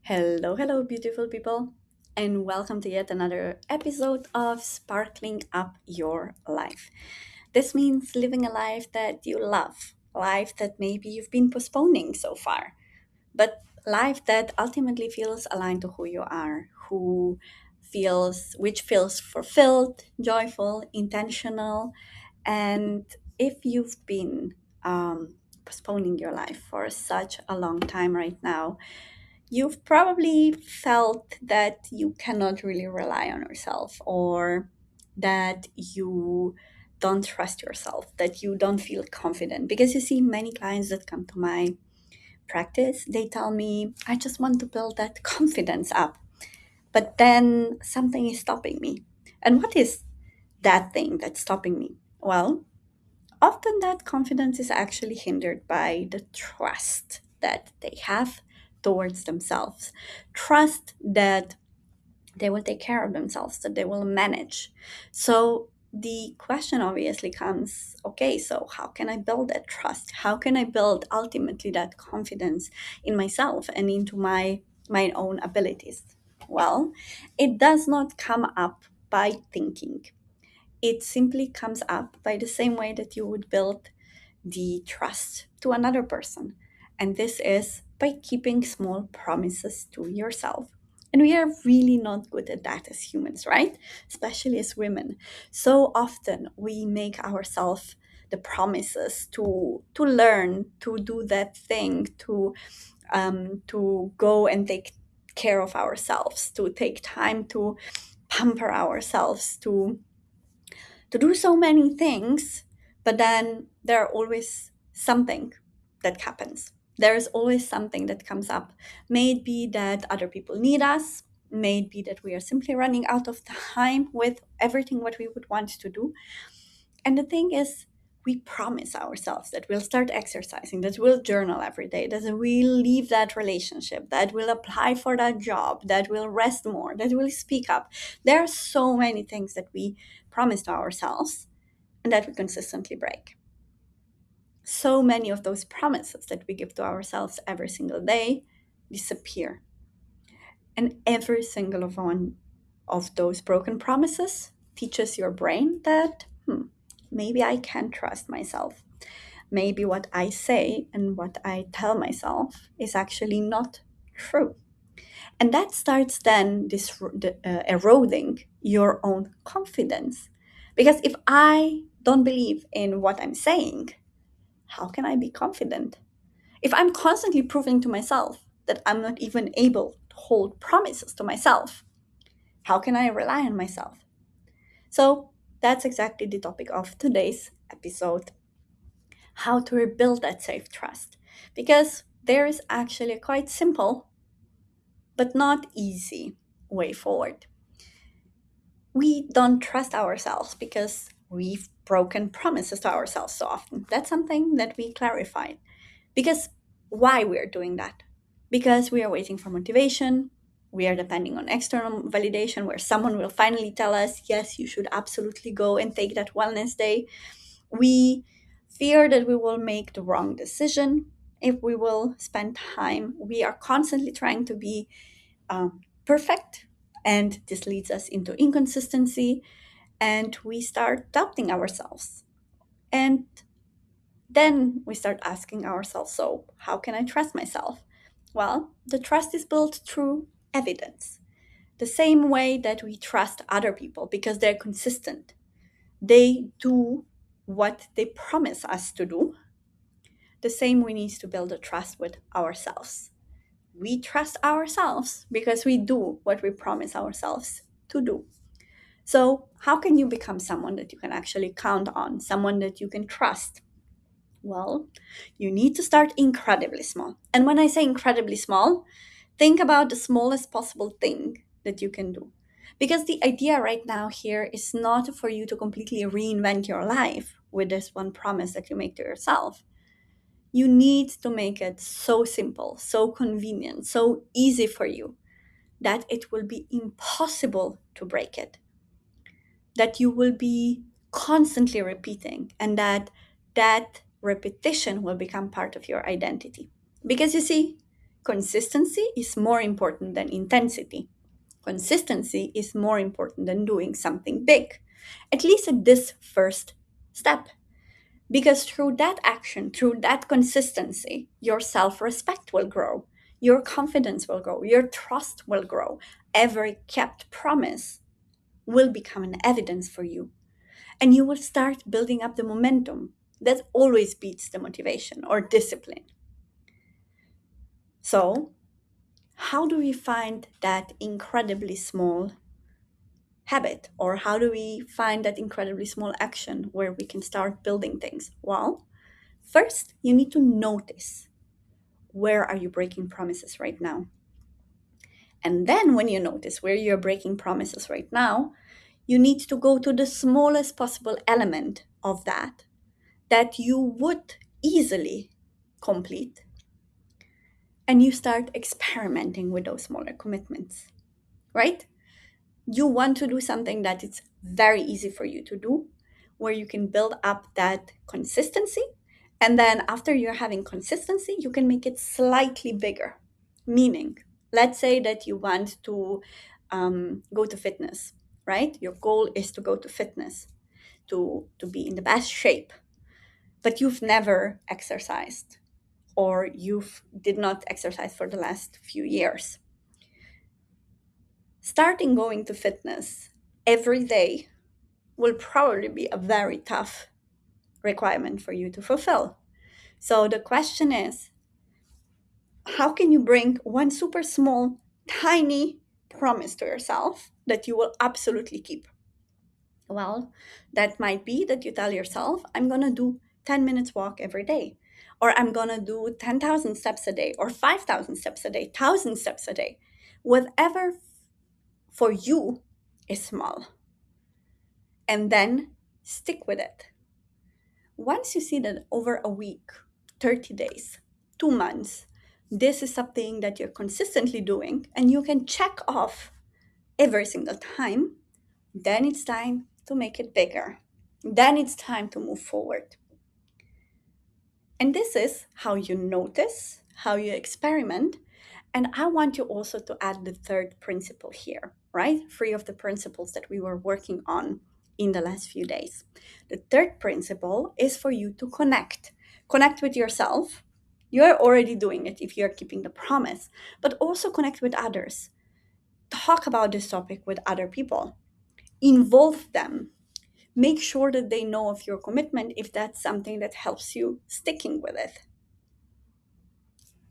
Hello, hello, beautiful people, and welcome to yet another episode of Sparkling Up Your Life. This means living a life that you love, a life that maybe you've been postponing so far, but life that ultimately feels aligned to who you are, which feels fulfilled, joyful, intentional, and if you've been postponing your life for such a long time right now, you've probably felt that you cannot really rely on yourself or that you don't trust yourself, that you don't feel confident. Because you see, many clients that come to my practice, they tell me, I just want to build that confidence up, but then something is stopping me. And what is that thing that's stopping me? Well, often that confidence is actually hindered by the trust that they have towards themselves. Trust that they will take care of themselves, that they will manage. So the question obviously comes, okay, so how can I build that trust? How can I build ultimately that confidence in myself and into my own abilities? Well, it does not come up by thinking. It simply comes up by the same way that you would build the trust to another person. And this is by keeping small promises to yourself. And we are really not good at that as humans, right? Especially as women. So often we make ourselves the promises to learn, to do that thing, to go and take care of ourselves, to take time to pamper ourselves, to do so many things, but then there are always something that happens. There is always something that comes up. May it be that other people need us, may it be that we are simply running out of time with everything what we would want to do. And the thing is, we promise ourselves that we'll start exercising, that we'll journal every day, that we'll leave that relationship, that we'll apply for that job, that we'll rest more, that we'll speak up. There are so many things that we promise to ourselves and that we consistently break. So many of those promises that we give to ourselves every single day disappear. And every single of one of those broken promises teaches your brain that maybe I can trust myself. Maybe what I say and what I tell myself is actually not true. And that starts then eroding your own confidence. Because if I don't believe in what I'm saying, how can I be confident? If I'm constantly proving to myself that I'm not even able to hold promises to myself, how can I rely on myself? So that's exactly the topic of today's episode, how to rebuild that safe trust. Because there is actually a quite simple but not easy way forward. We don't trust ourselves because we've broken promises to ourselves so often. That's something that we clarified. Because why we're doing that? Because we are waiting for motivation. We are depending on external validation where someone will finally tell us, yes, you should absolutely go and take that wellness day. We fear that we will make the wrong decision if we will spend time. We are constantly trying to be perfect, and this leads us into inconsistency, and we start doubting ourselves. And then we start asking ourselves, so how can I trust myself? Well, the trust is built through evidence. The same way that we trust other people because they're consistent, they do what they promise us to do. The same we need to build a trust with ourselves. We trust ourselves because we do what we promise ourselves to do. So, how can you become someone that you can actually count on, someone that you can trust? Well, you need to start incredibly small. And when I say incredibly small, think about the smallest possible thing that you can do. Because the idea right now here is not for you to completely reinvent your life with this one promise that you make to yourself. You need to make it so simple, so convenient, so easy for you that it will be impossible to break it, that you will be constantly repeating, and that repetition will become part of your identity. Because you see, consistency is more important than intensity. Consistency is more important than doing something big, at least at this first step. Because through that action, through that consistency, your self respect will grow, your confidence will grow, your trust will grow. Every kept promise will become an evidence for you. And you will start building up the momentum that always beats the motivation or discipline. So, how do we find that incredibly small habit? Or how do we find that incredibly small action where we can start building things? Well, first, you need to notice where are you breaking promises right now? And then when you notice where you're breaking promises right now, you need to go to the smallest possible element of that you would easily complete, and you start experimenting with those smaller commitments, right? You want to do something that it's very easy for you to do, where you can build up that consistency. And then after you're having consistency, you can make it slightly bigger. Meaning, let's say that you want to go to fitness, right? Your goal is to go to fitness, to be in the best shape, but you've never exercised or you did not exercise for the last few years. Starting going to fitness every day will probably be a very tough requirement for you to fulfill. So the question is, how can you bring one super small, tiny promise to yourself that you will absolutely keep? Well, that might be that you tell yourself, I'm going to do 10 minutes walk every day, or I'm going to do 10,000 steps a day, or 5,000 steps a day, 1,000 steps a day. Whatever for you is small. And then stick with it. Once you see that over a week, 30 days, 2 months, this is something that you're consistently doing and you can check off every single time, then it's time to make it bigger. Then it's time to move forward. And this is how you notice, how you experiment. And I want you also to add the third principle here, right? Three of the principles that we were working on in the last few days. The third principle is for you to connect. Connect with yourself. You're already doing it if you're keeping the promise, but also connect with others. Talk about this topic with other people. Involve them. Make sure that they know of your commitment if that's something that helps you sticking with it.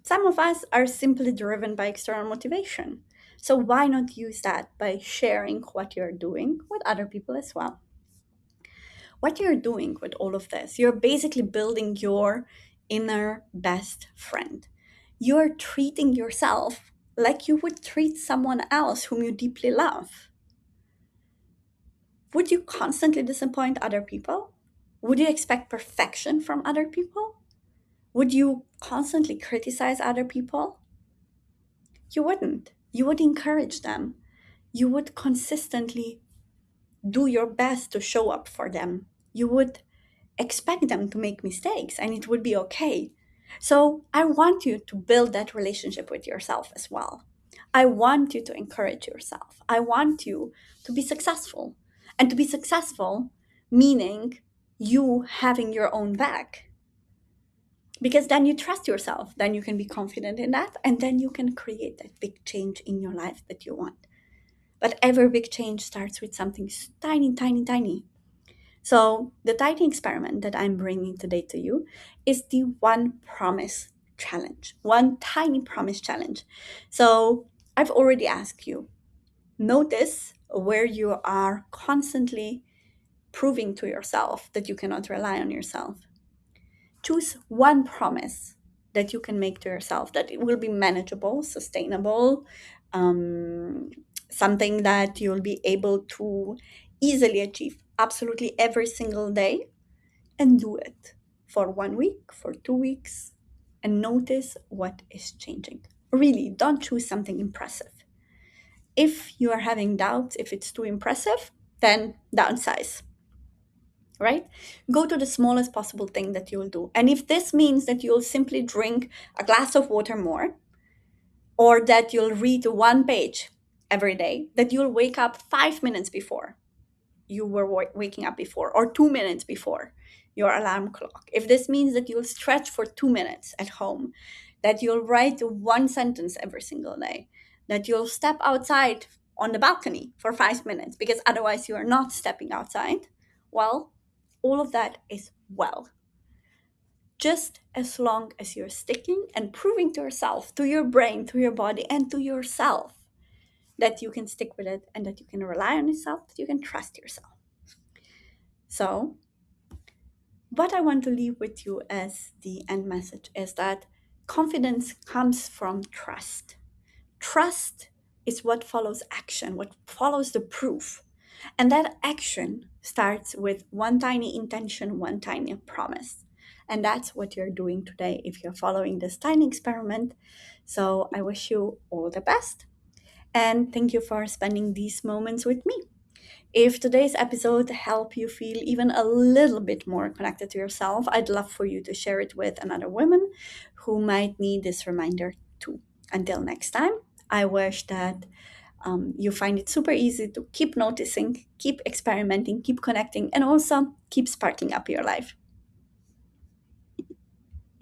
Some of us are simply driven by external motivation. So why not use that by sharing what you're doing with other people as well? What you're doing with all of this, you're basically building your inner best friend. You're treating yourself like you would treat someone else whom you deeply love. Would you constantly disappoint other people? Would you expect perfection from other people? Would you constantly criticize other people? You wouldn't. You would encourage them. You would consistently do your best to show up for them. You would expect them to make mistakes and it would be okay. So I want you to build that relationship with yourself as well. I want you to encourage yourself. I want you to be successful. And to be successful, meaning you having your own back. Because then you trust yourself, then you can be confident in that, and then you can create that big change in your life that you want. But every big change starts with something tiny, tiny, tiny. So, the tiny experiment that I'm bringing today to you is the one promise challenge, one tiny promise challenge. So, I've already asked you, notice where you are constantly proving to yourself that you cannot rely on yourself. Choose one promise that you can make to yourself that it will be manageable, sustainable, um, something that you'll be able to easily achieve absolutely every single day, and do it for 1 week, for 2 weeks, and notice what is changing. Really, don't choose something impressive. If you are having doubts if it's too impressive, then downsize, right? Go to the smallest possible thing that you'll do. And if this means that you'll simply drink a glass of water more, or that you'll read one page every day, that you'll wake up 5 minutes before you were waking up before, or 2 minutes before your alarm clock. If this means that you'll stretch for 2 minutes at home, that you'll write one sentence every single day, that you'll step outside on the balcony for 5 minutes because otherwise you are not stepping outside, well, all of that is well. Just as long as you're sticking and proving to yourself, to your brain, to your body, and to yourself that you can stick with it and that you can rely on yourself, that you can trust yourself. So, what I want to leave with you as the end message is that confidence comes from trust. Trust is what follows action, what follows the proof. And that action starts with one tiny intention, one tiny promise. And that's what you're doing today if you're following this tiny experiment. So I wish you all the best. And thank you for spending these moments with me. If today's episode helped you feel even a little bit more connected to yourself, I'd love for you to share it with another woman who might need this reminder too. Until next time, I wish that you find it super easy to keep noticing, keep experimenting, keep connecting, and also keep sparking up your life.